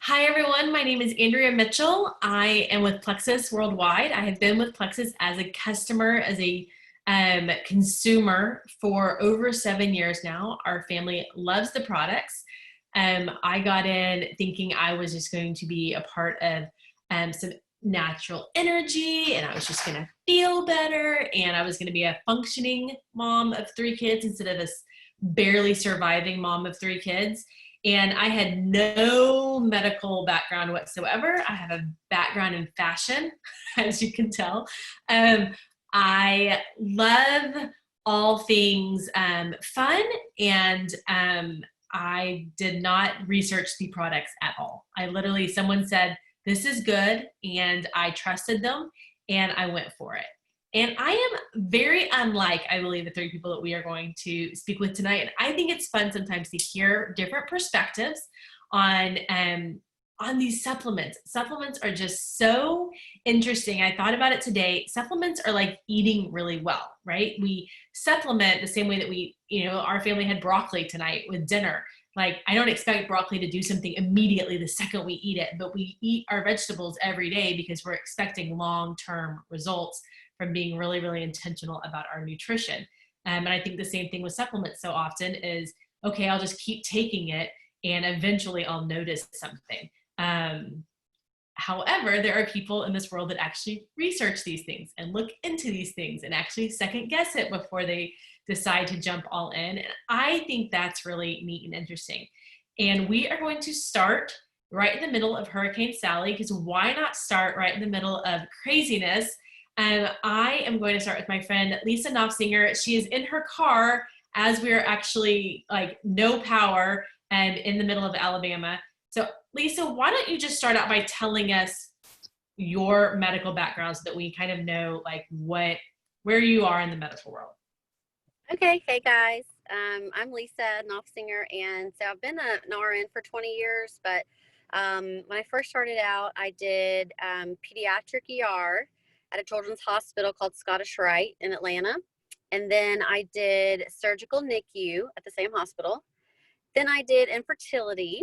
Hi, everyone. My name is Andrea Mitchell. I am with Plexus Worldwide. I have been with Plexus as a customer, as a consumer for over 7 years now. Our family loves the products. I got in thinking I was just going to be a part of some natural energy and I was just going to feel better and I was going to be a functioning mom of three kids instead of this barely surviving mom of three kids. And I had no medical background whatsoever. I have a background in fashion, as you can tell. Um, I love all things fun, and I did not research the products at all. I literally, someone said, this is good, and I trusted them, and I went for it. And I am very unlike, I believe, the three people that we are going to speak with tonight. And I think it's fun sometimes to hear different perspectives on these supplements. Supplements are just so interesting. I thought about it today. Supplements are like eating really well, right? We supplement the same way that our family had broccoli tonight with dinner. Like, I don't expect broccoli to do something immediately the second we eat it, but we eat our vegetables every day because we're expecting long-term results from being really, really intentional about our nutrition. And I think the same thing with supplements so often is, okay, I'll just keep taking it and eventually I'll notice something. However, there are people in this world that actually research these things and look into these things and actually second guess it before they decide to jump all in. And I think that's really neat and interesting. And we are going to start right in the middle of Hurricane Sally, because why not start right in the middle of craziness? I am going to start with my friend Lisa Knopfsinger. She is in her car as we are actually like no power and in the middle of Alabama. So Lisa, why don't you just start out by telling us your medical background so that we kind of know like where you are in the medical world. Okay, hey guys. I'm Lisa Knopfsinger, and so I've been an RN for 20 years, but when I first started out, I did pediatric ER at a children's hospital called Scottish Rite in Atlanta. And then I did surgical NICU at the same hospital. Then I did infertility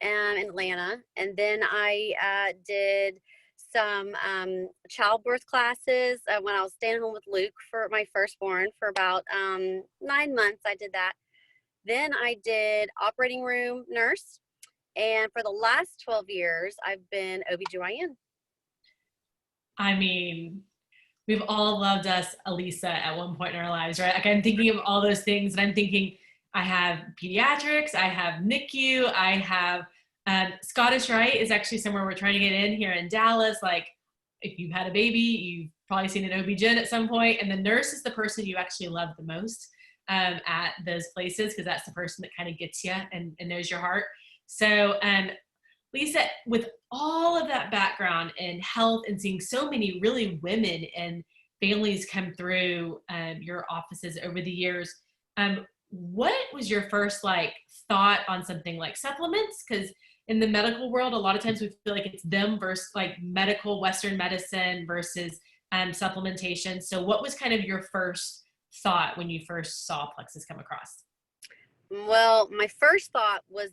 in Atlanta. And then I did some childbirth classes when I was staying home with Luke for my firstborn for about 9 months. I did that. Then I did operating room nurse. And for the last 12 years, I've been OBGYN. I mean, we've all loved us Elisa at one point in our lives, right? Like I'm thinking of all those things and I'm thinking I have pediatrics, I have NICU, I have Scottish Rite is actually somewhere we're trying to get in here in Dallas. Like if you've had a baby, you've probably seen an OB-GYN at some point, and the nurse is the person you actually love the most at those places because that's the person that kind of gets you and knows your heart. So Lisa, with all of that background in health and seeing so many really women and families come through your offices over the years, what was your first like thought on something like supplements? Because in the medical world, a lot of times we feel like it's them versus like medical Western medicine versus supplementation. So what was kind of your first thought when you first saw Plexus come across? Well, my first thought was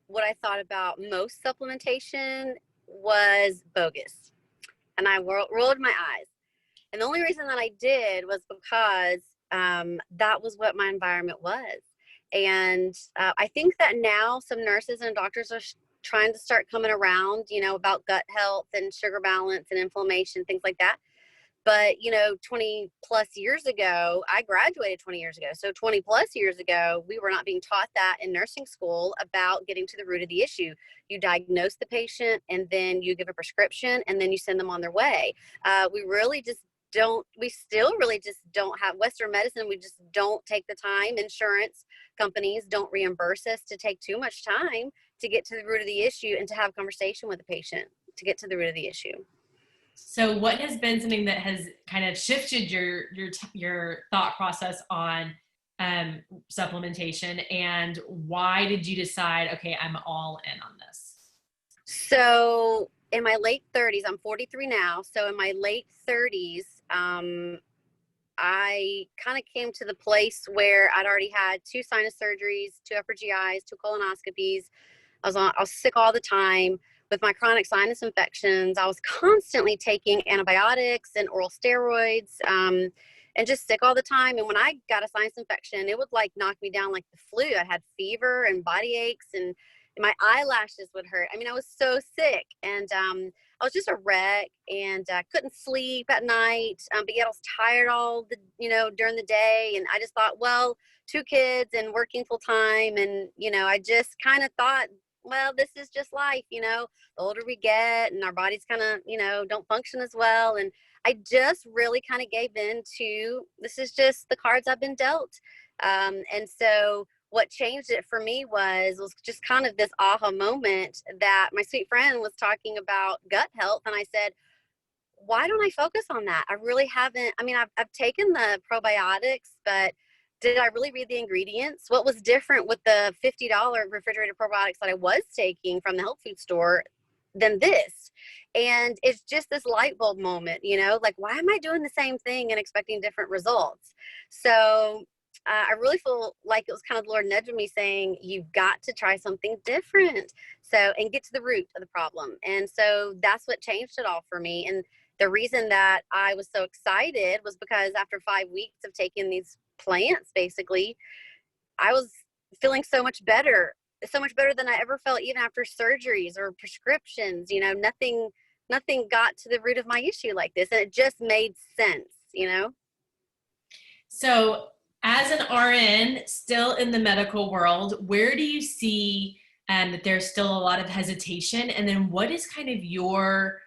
what I thought about most supplementation was bogus, and I rolled my eyes. And the only reason that I did was because that was what my environment was. And I think that now some nurses and doctors are trying to start coming around, about gut health and sugar balance and inflammation, things like that. But, 20 plus years ago, I graduated 20 years ago. So 20 plus years ago, we were not being taught that in nursing school about getting to the root of the issue. You diagnose the patient and then you give a prescription and then you send them on their way. We still really just don't have Western medicine. We just don't take the time. Insurance companies don't reimburse us to take too much time to get to the root of the issue and to have a conversation with the patient to get to the root of the issue. So what has been something that has kind of shifted your thought process on supplementation, and why did you decide, okay, I'm all in on this? So in my late 30s, I'm 43 now. So in my late 30s, I kind of came to the place where I'd already had 2 sinus surgeries, 2 upper GIs, 2 colonoscopies. I was sick all the time with my chronic sinus infections. I was constantly taking antibiotics and oral steroids, and just sick all the time. And when I got a sinus infection, it would like knock me down like the flu. I had fever and body aches, and my eyelashes would hurt. I mean, I was so sick, and I was just a wreck, and couldn't sleep at night. But yet I was tired all the, during the day. And I just thought, well, 2 kids and working full time. And, I just kind of thought, well, this is just life, the older we get and our bodies kind of, don't function as well. And I just really kind of gave in to, this is just the cards I've been dealt. And so what changed it for me was just kind of this aha moment that my sweet friend was talking about gut health. And I said, why don't I focus on that? I really haven't. I mean, I've taken the probiotics, but did I really read the ingredients? What was different with the $50 refrigerated probiotics that I was taking from the health food store than this? And it's just this light bulb moment, like, why am I doing the same thing and expecting different results? So I really feel like it was kind of the Lord nudging me saying, you've got to try something different. So, and get to the root of the problem. And so that's what changed it all for me. And the reason that I was so excited was because after 5 weeks of taking these plants, basically, I was feeling so much better than I ever felt, even after surgeries or prescriptions. Nothing got to the root of my issue like this. And it just made sense. So as an RN still in the medical world, where do you see that there's still a lot of hesitation? And then what is kind of your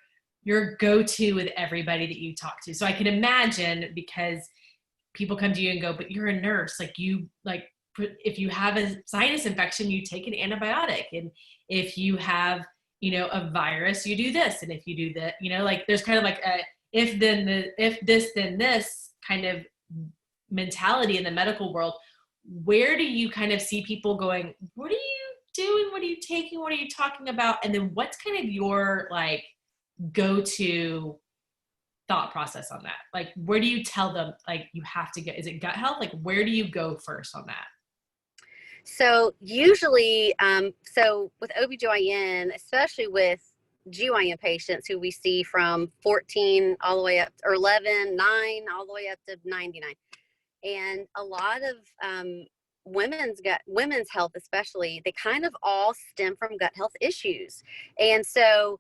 go-to with everybody that you talk to? So I can imagine, because people come to you and go, but you're a nurse, if you have a sinus infection, you take an antibiotic. And if you have, a virus, you do this. And if you do that, there's kind of like a, if this, then this kind of mentality in the medical world. Where do you kind of see people going, what are you doing? What are you taking? What are you talking about? And then what's kind of your go-to thought process on that? Like, where do you tell them, you have to get, is it gut health? Where do you go first on that? So usually, so with OBGYN, especially with GYN patients who we see from 14 all the way up, or 11, 9, all the way up to 99. And a lot of women's health, especially, they kind of all stem from gut health issues. And so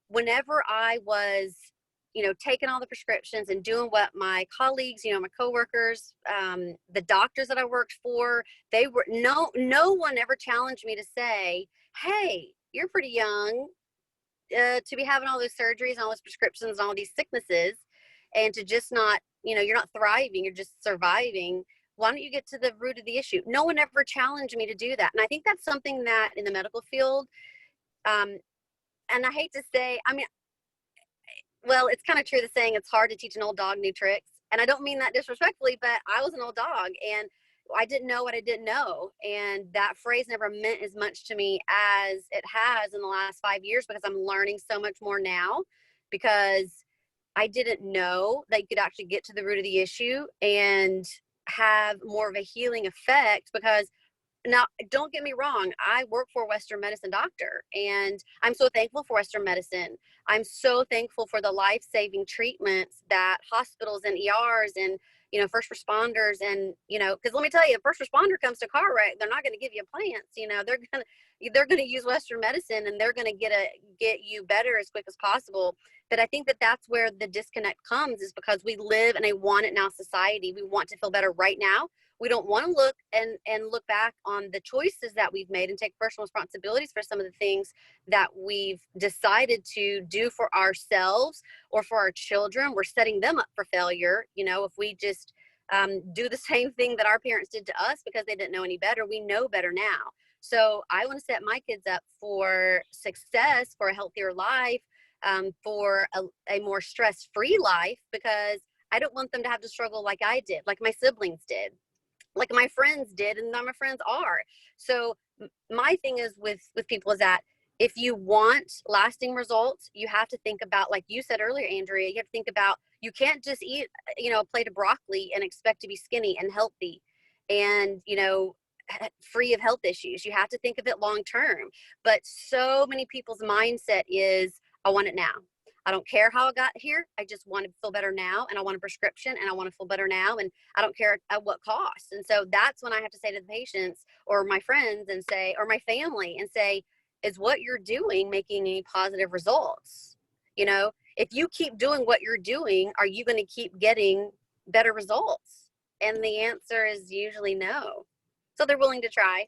whenever I was, taking all the prescriptions and doing what my colleagues, my coworkers, the doctors that I worked for, they were, no one ever challenged me to say, hey, you're pretty young to be having all those surgeries and all those prescriptions and all these sicknesses, and to just not, you're not thriving, you're just surviving. Why don't you get to the root of the issue? No one ever challenged me to do that. And I think that's something that in the medical field, and I hate to say, well, it's kind of true, the saying, it's hard to teach an old dog new tricks. And I don't mean that disrespectfully, but I was an old dog and I didn't know what I didn't know. And that phrase never meant as much to me as it has in the last 5 years, because I'm learning so much more now, because I didn't know that you could actually get to the root of the issue and have more of a healing effect. Because now, don't get me wrong, I work for a Western medicine doctor, and I'm so thankful for Western medicine. I'm so thankful for the life-saving treatments that hospitals and ERs and, first responders, and, because let me tell you, a first responder comes to a car wreck, they're not going to give you plants, they're going to use Western medicine, and they're going to get you better as quick as possible. But I think that that's where the disconnect comes, is because we live in a want it now society. We want to feel better right now. We don't want to look and look back on the choices that we've made and take personal responsibilities for some of the things that we've decided to do for ourselves or for our children. We're setting them up for failure. If we just do the same thing that our parents did to us because they didn't know any better, we know better now. So I want to set my kids up for success, for a healthier life, for a more stress-free life, because I don't want them to have to struggle like I did, like my siblings did, like my friends did, and now my friends are. So my thing is with people is that if you want lasting results, you have to think about, like you said earlier, Andrea, you have to think about, you can't just eat, a plate of broccoli and expect to be skinny and healthy. And, free of health issues. You have to think of it long term. But so many people's mindset is, I want it now. I don't care how I got here. I just want to feel better now, and I want a prescription, and I want to feel better now, and I don't care at what cost. And so that's when I have to say to the patients or my friends and say, or my family and say, is what you're doing making any positive results? You know, if you keep doing what you're doing, are you going to keep getting better results? And the answer is usually no. So they're willing to try.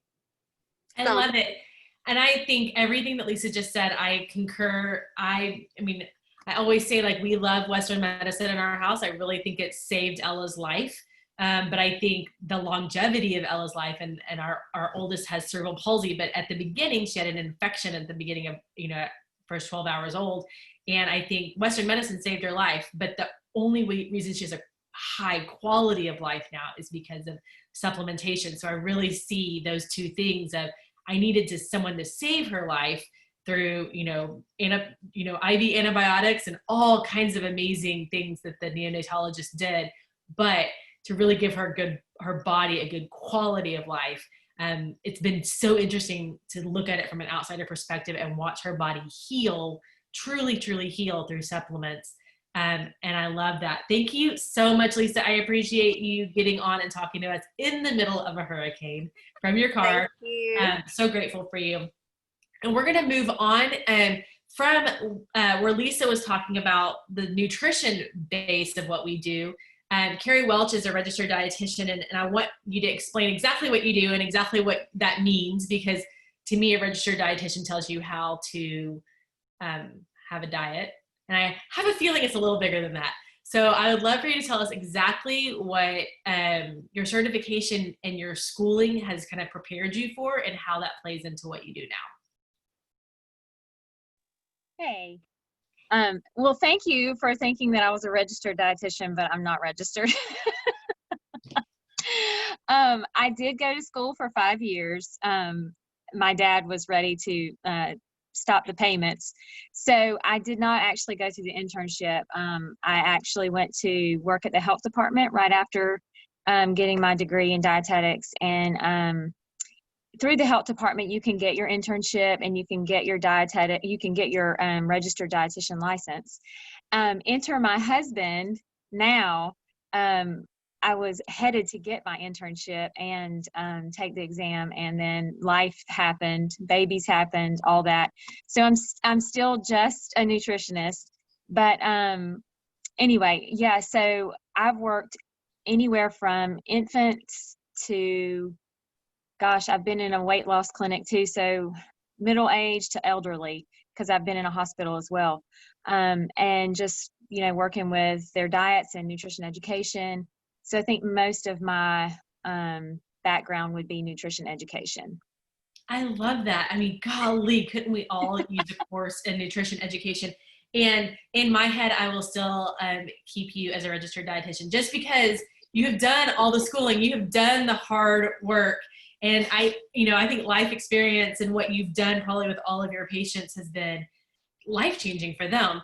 I love it. And I think everything that Lisa just said, I concur. I mean, I always say, like, we love Western medicine in our house. I really think it saved Ella's life. But I think the longevity of Ella's life, and our oldest has cerebral palsy, but at the beginning, she had an infection at the beginning of, first 12 hours old. And I think Western medicine saved her life. But the only reason she has a high quality of life now is because of supplementation. So I really see those two things of, I needed someone to save her life through, IV antibiotics and all kinds of amazing things that the neonatologist did, but to really give her body a good quality of life. It's been so interesting to look at it from an outsider perspective and watch her body heal, truly, truly heal through supplements. And I love that. Thank you so much, Lisa. I appreciate you getting on and talking to us in the middle of a hurricane from your car. Thank you. So grateful for you. And we're going to move on from where Lisa was talking about the nutrition base of what we do. Carrie Welch is a registered dietitian, and I want you to explain exactly what you do and exactly what that means, because to me, a registered dietitian tells you how to have a diet. And I have a feeling it's a little bigger than that. So I would love for you to tell us exactly what your certification and your schooling has kind of prepared you for, and how that plays into what you do now. Hey. Well, thank you for thinking that I was a registered dietitian, but I'm not registered. I did go to school for 5 years. My dad was ready to stop the payments. So I did not actually go through the internship. I actually went to work at the health department right after getting my degree in dietetics. And through the health department, you can get your internship and you can get your registered dietitian license. Enter my husband now. I was headed to get my internship and take the exam, and then life happened, babies happened, all that. So I'm still just a nutritionist. But anyway, yeah. So I've worked anywhere from infants to, gosh, I've been in a weight loss clinic too. So middle age to elderly, because I've been in a hospital as well. And just working with their diets and nutrition education. So I think most of my background would be nutrition education. I love that. I mean, golly, couldn't we all use a course in nutrition education? And in my head, I will still keep you as a registered dietitian, just because you have done all the schooling, you have done the hard work. And I think life experience and what you've done probably with all of your patients has been life-changing for them.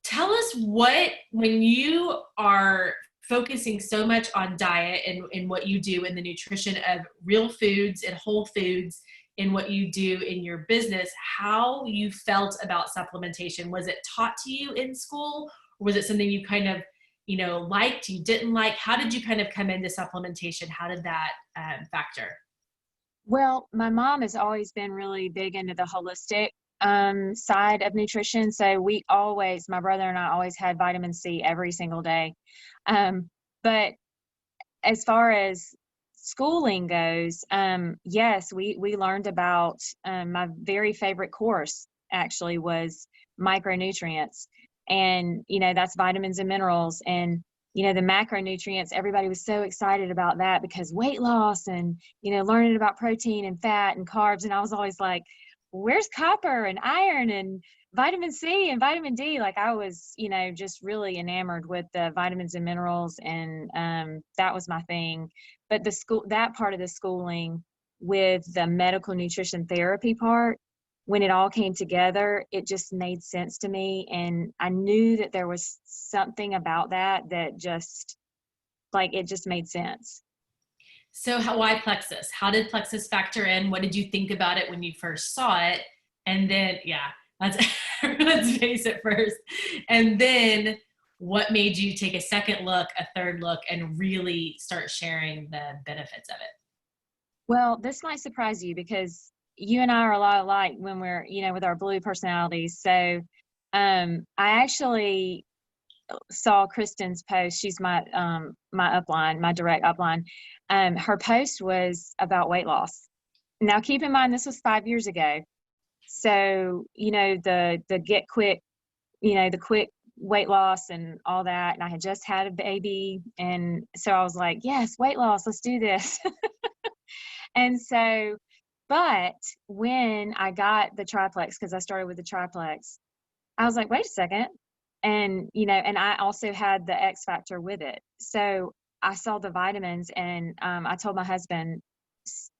Tell us when you are focusing so much on diet and what you do in the nutrition of real foods and whole foods in what you do in your business, how you felt about supplementation. Was it taught to you in school, or was it something you kind of, liked, you didn't like? How did you kind of come into supplementation? How did that factor? Well, my mom has always been really big into the holistic side of nutrition. So my brother and I always had vitamin C every single day. But as far as schooling goes, yes, we learned about, my very favorite course actually was micronutrients. And, that's vitamins and minerals. And the macronutrients, everybody was so excited about that because weight loss and, learning about protein and fat and carbs. And I was always like, where's copper and iron and vitamin C and vitamin D? Like, I was, just really enamored with the vitamins and minerals. And that was my thing. But that part of the schooling with the medical nutrition therapy part, when it all came together, it just made sense to me. And I knew that there was something about that just, it just made sense. So why Plexus? How did Plexus factor in? What did you think about it when you first saw it? And then, yeah, let's, let's face it first. And then what made you take a second look, a third look, and really start sharing the benefits of it? Well, this might surprise you because you and I are a lot alike when we're, with our blue personalities. So I actually saw Kristen's post. She's my upline, my direct upline. Her post was about weight loss. Now, keep in mind, this was 5 years ago. So, the get quick, the quick weight loss and all that. And I had just had a baby. And so I was like, yes, weight loss, let's do this. And so, but when I got the triplex, because I started with the triplex, I was like, wait a second. And, and I also had the X Factor with it. So I saw the vitamins and I told my husband,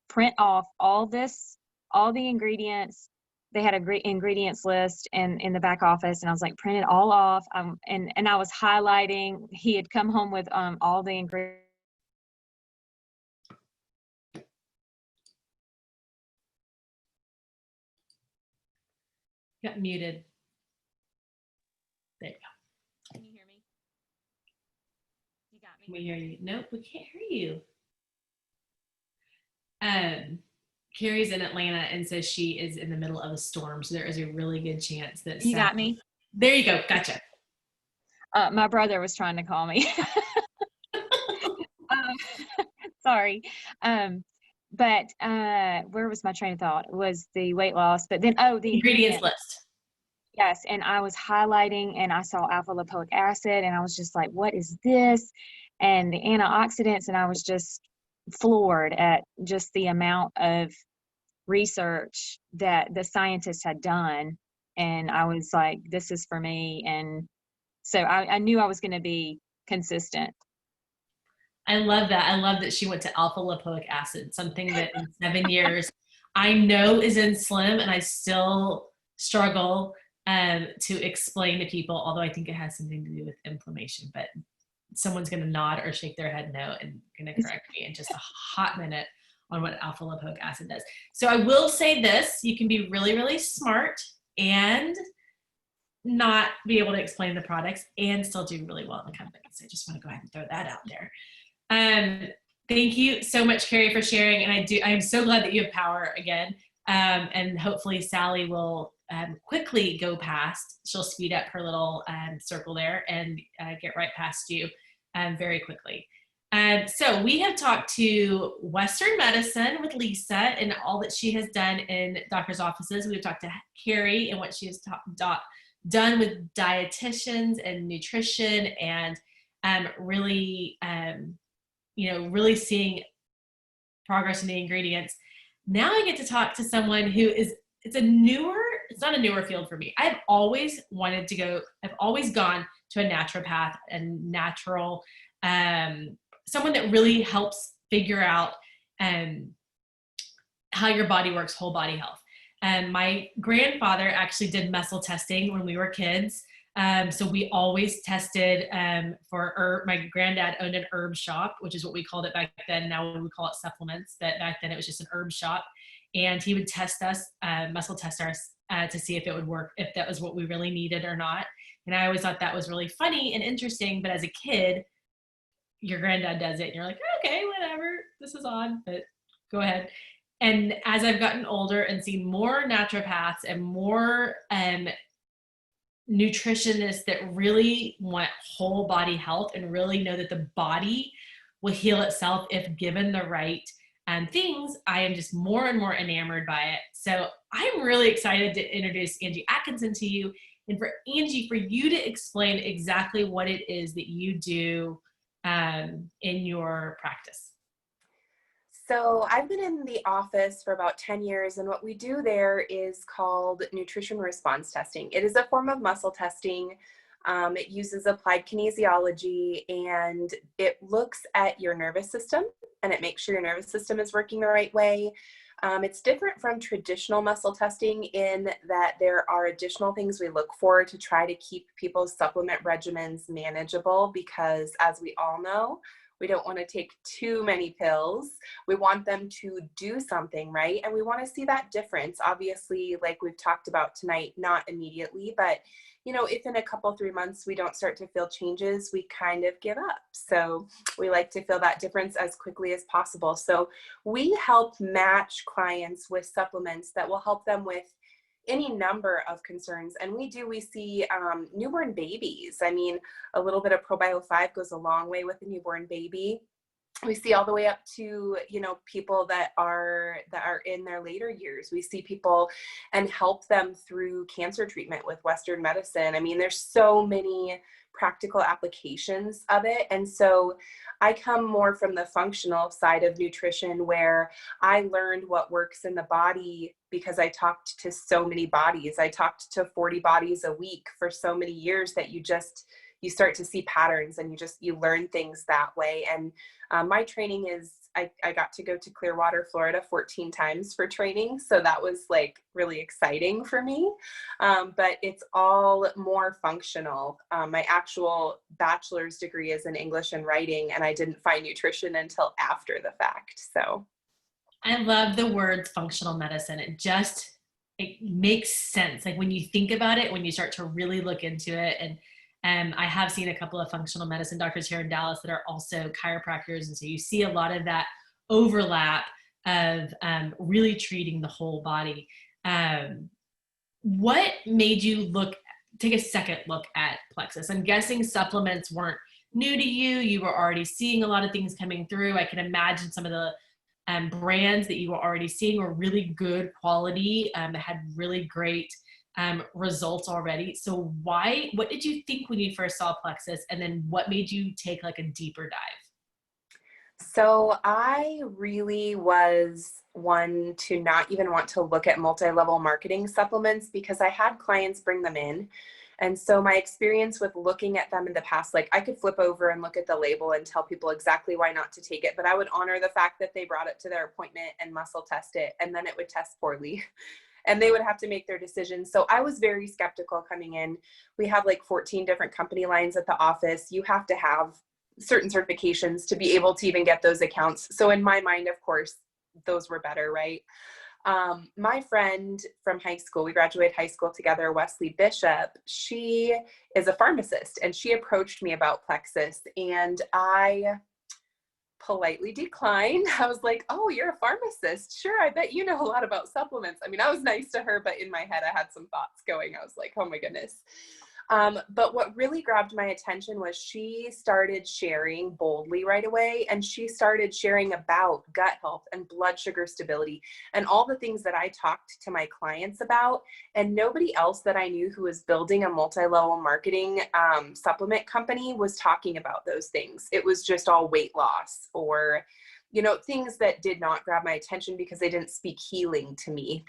print off all the ingredients. They had a great ingredients list in the back office. And I was like, print it all off. And I was highlighting, he had come home with all the ingredients. Got muted. There you go. Can you hear me? You got Can me? we hear you? Nope, we can't hear you. Carrie's in Atlanta and says she is in the middle of a storm, so there is a really good chance that You got me? There you go. Gotcha. My brother was trying to call me. Sorry. But where was my train of thought? It was the weight loss, but then, the Ingredients list. Yes. And I was highlighting and I saw alpha lipoic acid and I was just like, what is this? And the antioxidants. And I was just floored at just the amount of research that the scientists had done. And I was like, this is for me. And so I knew I was going to be consistent. I love that. I love that she went to alpha lipoic acid, something that in 7 years I know is in Slim, and I still struggle to explain to people, although I think it has something to do with inflammation, but someone's going to nod or shake their head no and going to correct me in just a hot minute on what alpha lipoic acid does. So I will say this, you can be really, really smart and not be able to explain the products and still do really well in the company. So I just want to go ahead and throw that out there. Thank you so much, Carrie, for sharing. And I'm so glad that you have power again. And hopefully Sally will quickly go past. She'll speed up her little circle there and get right past you very quickly. So we have talked to Western medicine with Lisa and all that she has done in doctor's offices. We've talked to Carrie and what she has done with dietitians and nutrition and really really seeing progress in the ingredients. Now I get to talk to someone who it's not a newer field for me. I've always gone to a naturopath and natural, someone that really helps figure out how your body works, whole body health. And my grandfather actually did muscle testing when we were kids. So we always tested for herb. My granddad owned an herb shop, which is what we called it back then. Now we call it supplements, but back then it was just an herb shop. And he would test us, muscle test us to see if it would work, if that was what we really needed or not. And I always thought that was really funny and interesting. But as a kid, your granddad does it and you're like, okay, whatever, this is odd, but go ahead. And as I've gotten older and seen more naturopaths and more nutritionists that really want whole body health and really know that the body will heal itself if given the right things, I am just more and more enamored by it. So I'm really excited to introduce Angie Atkinson to you, and for Angie, for you to explain exactly what it is that you do in your practice. So I've been in the office for about 10 years, and what we do there is called nutrition response testing. It is a form of muscle testing. It uses applied kinesiology, and it looks at your nervous system, and it makes sure your nervous system is working the right way. It's different from traditional muscle testing in that there are additional things we look for to try to keep people's supplement regimens manageable, because as we all know, We don't want to take too many pills. We want them to do something, right? And we want to see that difference. Obviously, like we've talked about tonight, not immediately, but if in a couple, 3 months we don't start to feel changes, we kind of give up. So we like to feel that difference as quickly as possible. So we help match clients with supplements that will help them with any number of concerns. And we see newborn babies. I mean, a little bit of ProBio5 goes a long way with a newborn baby. We see all the way up to, people that are in their later years. We see people and help them through cancer treatment with Western medicine. I mean, there's so many practical applications of it. And so I come more from the functional side of nutrition, where I learned what works in the body because I talked to so many bodies. I talked to 40 bodies a week for so many years that you start to see patterns, and you learn things that way. And my training is, I got to go to Clearwater, Florida 14 times for training. So that was like really exciting for me. But it's all more functional. My actual bachelor's degree is in English and writing, and I didn't find nutrition until after the fact. So I love the words functional medicine. It makes sense. Like when you think about it, when you start to really look into it, and I have seen a couple of functional medicine doctors here in Dallas that are also chiropractors. And so you see a lot of that overlap of really treating the whole body. What made you take a second look at Plexus? I'm guessing supplements weren't new to you. You were already seeing a lot of things coming through. I can imagine some of the brands that you were already seeing were really good quality, that had really great results already. So what did you think when you first saw Plexus, and then what made you take like a deeper dive? So I really was one to not even want to look at multi-level marketing supplements, because I had clients bring them in. And so my experience with looking at them in the past, like I could flip over and look at the label and tell people exactly why not to take it, but I would honor the fact that they brought it to their appointment and muscle test it, and then it would test poorly. And they would have to make their decisions. So I was very skeptical coming in. We have like 14 different company lines at the office. You have to have certain certifications to be able to even get those accounts. So in my mind, of course, those were better, right? My friend from high school, we graduated high school together, Wesley Bishop, she is a pharmacist, and she approached me about Plexus, and I politely declined. I was like, oh, you're a pharmacist. Sure, I bet you know a lot about supplements. I mean, I was nice to her, but in my head, I had some thoughts going. I was like, oh my goodness. But what really grabbed my attention was she started sharing boldly right away, and she started sharing about gut health and blood sugar stability and all the things that I talked to my clients about, and nobody else that I knew who was building a multi-level marketing supplement company was talking about those things. It was just all weight loss or things that did not grab my attention because they didn't speak healing to me.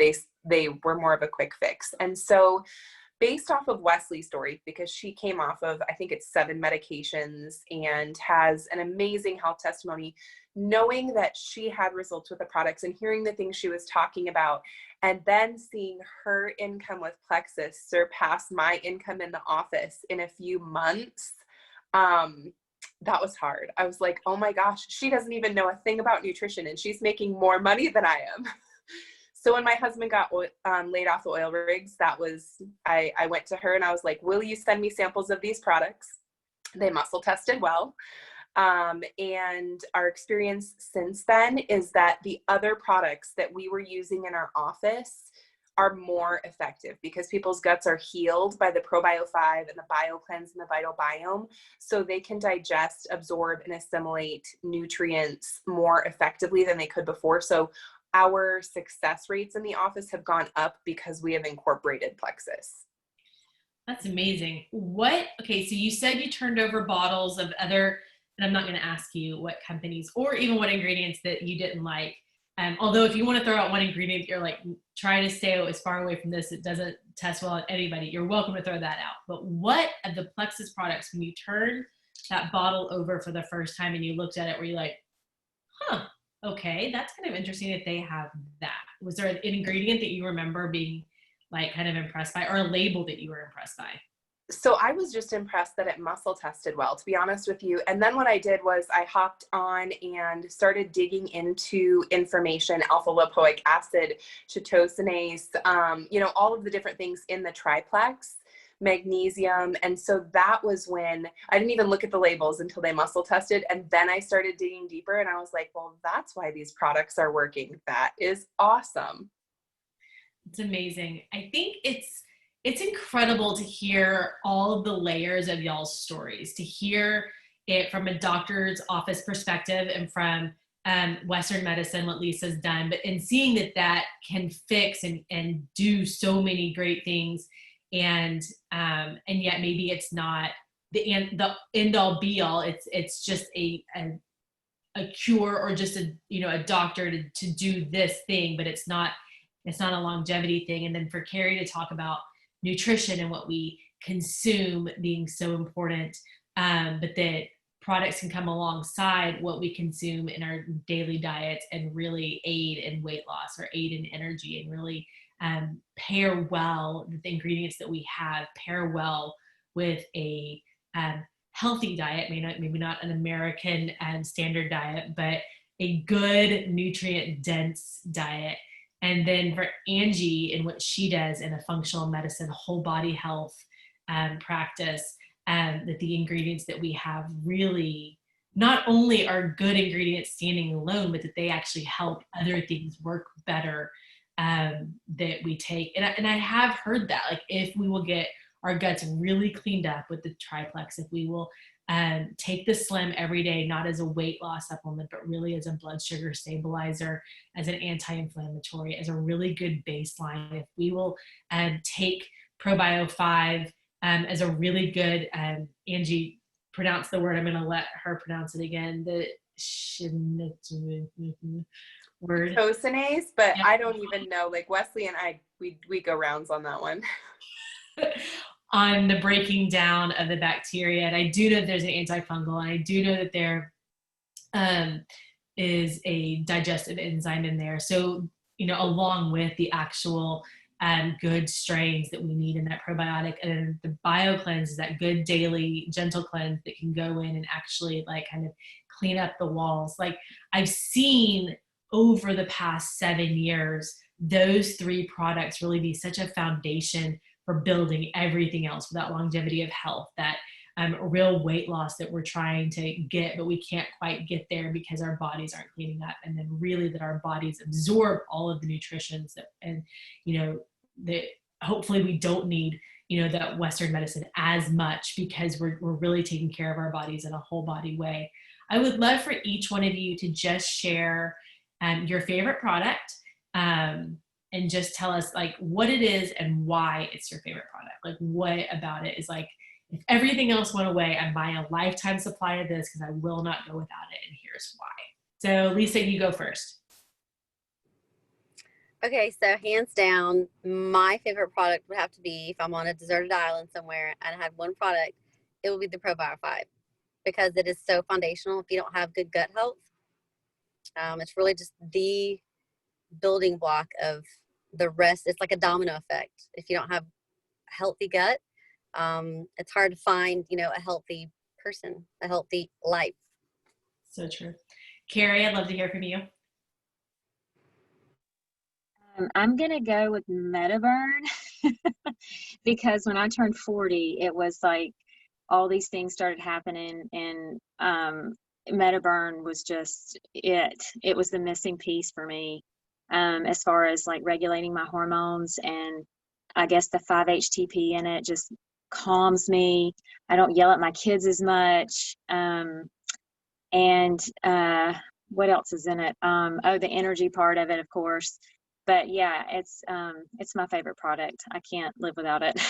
They were more of a quick fix. And so based off of Wesley's story, because she came off of, I think it's 7 medications and has an amazing health testimony, knowing that she had results with the products and hearing the things she was talking about, and then seeing her income with Plexus surpass my income in the office in a few months, that was hard. I was like, oh my gosh, she doesn't even know a thing about nutrition, and she's making more money than I am. So when my husband got laid off the oil rigs, I went to her and I was like, will you send me samples of these products? They muscle tested well. And our experience since then is that the other products that we were using in our office are more effective because people's guts are healed by the ProBio5 and the BioCleanse and the Vital Biome. So they can digest, absorb, and assimilate nutrients more effectively than they could before. So our success rates in the office have gone up because we have incorporated Plexus. That's amazing. Okay, so you said you turned over bottles of other, and I'm not going to ask you what companies or even what ingredients that you didn't like. Although if you want to throw out one ingredient, you're like, try to stay as far away from this, it doesn't test well on anybody, you're welcome to throw that out. But what of the Plexus products, when you turned that bottle over for the first time and you looked at it, were you like, huh, okay, that's kind of interesting that they have that. Was there an ingredient that you remember being like kind of impressed by, or a label that you were impressed by? So I was just impressed that it muscle tested well, to be honest with you. And then what I did was I hopped on and started digging into information, alpha lipoic acid, chitosanase, all of the different things in the triplex, magnesium. And so that was when I didn't even look at the labels until they muscle tested. And then I started digging deeper and I was like, well, that's why these products are working. That is awesome. It's amazing. I think it's incredible to hear all of the layers of y'all's stories, to hear it from a doctor's office perspective and from Western medicine, what Lisa's done, but in seeing that can fix and do so many great things, and yet maybe it's not the end all be all. It's just a cure, or just a doctor to do this thing, but it's not a longevity thing. And then for Carrie to talk about nutrition and what we consume being so important, but that products can come alongside what we consume in our daily diets and really aid in weight loss or aid in energy, and really pair well, the ingredients that we have pair well with a healthy diet, maybe not an American standard diet, but a good nutrient dense diet. And then for Angie and what she does in a functional medicine, whole body health practice, that the ingredients that we have really not only are good ingredients standing alone, but that they actually help other things work better, that we take. And I have heard that, like, if we will get our guts really cleaned up with the triplex, if we will take the Slim every day, not as a weight loss supplement, but really as a blood sugar stabilizer, as an anti-inflammatory, as a really good baseline. If we will take ProBio 5 as a really good, Angie, pronounce the word, I'm going to let her pronounce it again, the word. Chitosanase, but Yeah. I don't even know, like Wesley and I, we go rounds on that one. On the breaking down of the bacteria. And I do know that there's an antifungal, and I do know that there is a digestive enzyme in there. So, along with the actual good strains that we need in that probiotic, and the BioCleanse is that good daily gentle cleanse that can go in and actually like kind of clean up the walls. Like, I've seen over the past 7 years, those 3 products really be such a foundation for building everything else, for that longevity of health, that real weight loss that we're trying to get, but we can't quite get there because our bodies aren't cleaning up. And then really that our bodies absorb all of the nutritions that hopefully we don't need, that Western medicine as much, because we're really taking care of our bodies in a whole body way. I would love for each one of you to just share your favorite product, and just tell us like what it is and why it's your favorite product. Like, what about it is like, if everything else went away, I'm buying a lifetime supply of this because I will not go without it, and here's why. So Lisa, you go first. Okay, so hands down, my favorite product would have to be, if I'm on a deserted island somewhere and I had one product, it would be the ProBio 5, because it is so foundational. If you don't have good gut health, it's really just the building block of the rest. It's like a domino effect. If you don't have a healthy gut, it's hard to find, a healthy person, a healthy life. So true. Carrie, I'd love to hear from you. I'm going to go with MetaBurn because when I turned 40, it was like all these things started happening, and MetaBurn was just it. It was the missing piece for me, as far as like regulating my hormones, and I guess the 5-HTP in it just calms me. I don't yell at my kids as much. And what else is in it? The energy part of it, of course. But yeah, it's my favorite product. I can't live without it.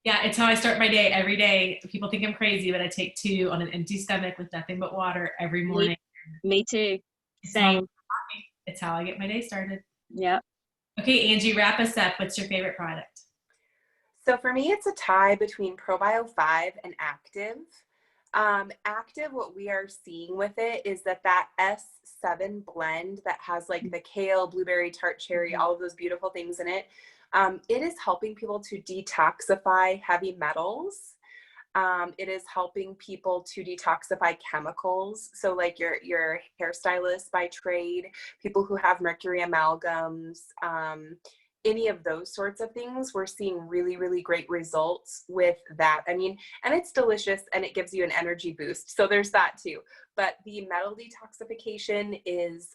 Yeah, it's how I start my day every day. People think I'm crazy, but I take 2 on an empty stomach with nothing but water every morning. Me too. It's Same. It's how I get my day started. Yep. Okay, Angie, wrap us up. What's your favorite product? So for me, it's a tie between ProBio 5 and Active. Active, what we are seeing with it is that S7 blend that has like the kale, blueberry, tart cherry, all of those beautiful things in it. It is helping people to detoxify heavy metals. It is helping people to detoxify chemicals. So like your hairstylist by trade, people who have mercury amalgams, any of those sorts of things, we're seeing really, really great results with that. I mean, and it's delicious and it gives you an energy boost. So there's that too. But the metal detoxification is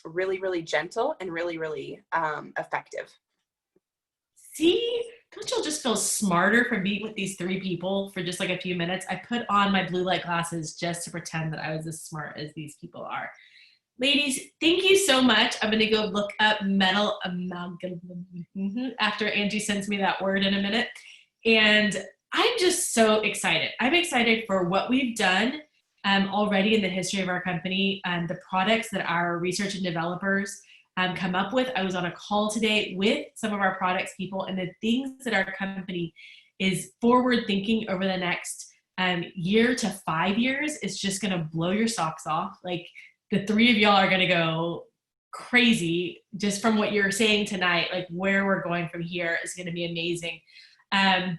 really, really gentle and really, really effective. See, don't y'all just feel smarter from being with these three people for just like a few minutes? I put on my blue light glasses just to pretend that I was as smart as these people are. Ladies, thank you so much. I'm going to go look up metal amalgam after Angie sends me that word in a minute. And I'm just so excited. I'm excited for what we've done already in the history of our company and the products that our research and developers come up with. I was on a call today with some of our products people, and the things that our company is forward thinking over the next year to 5 years is just going to blow your socks off. Like, the three of y'all are going to go crazy just from what you're saying tonight. Like, where we're going from here is going to be amazing.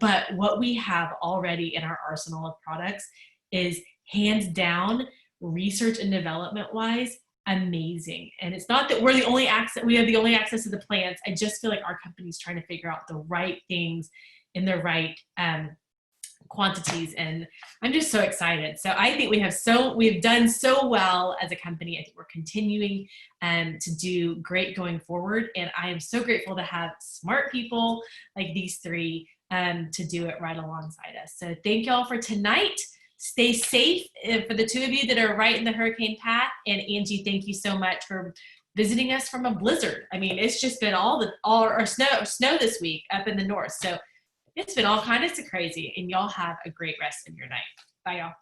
But what we have already in our arsenal of products is hands down, research and development wise, amazing. And it's not that we have the only access to the plants. I just feel like our company's trying to figure out the right things in the right quantities, and I'm just so excited. So I think we've done so well as a company. I think we're continuing to do great going forward, and I am so grateful to have smart people like these three to do it right alongside us. So thank y'all for tonight. Stay safe for the two of you that are right in the hurricane path. And Angie, thank you so much for visiting us from a blizzard. I mean, it's just been all our snow this week up in the north. So it's been all kinds of crazy, and y'all have a great rest of your night. Bye, y'all.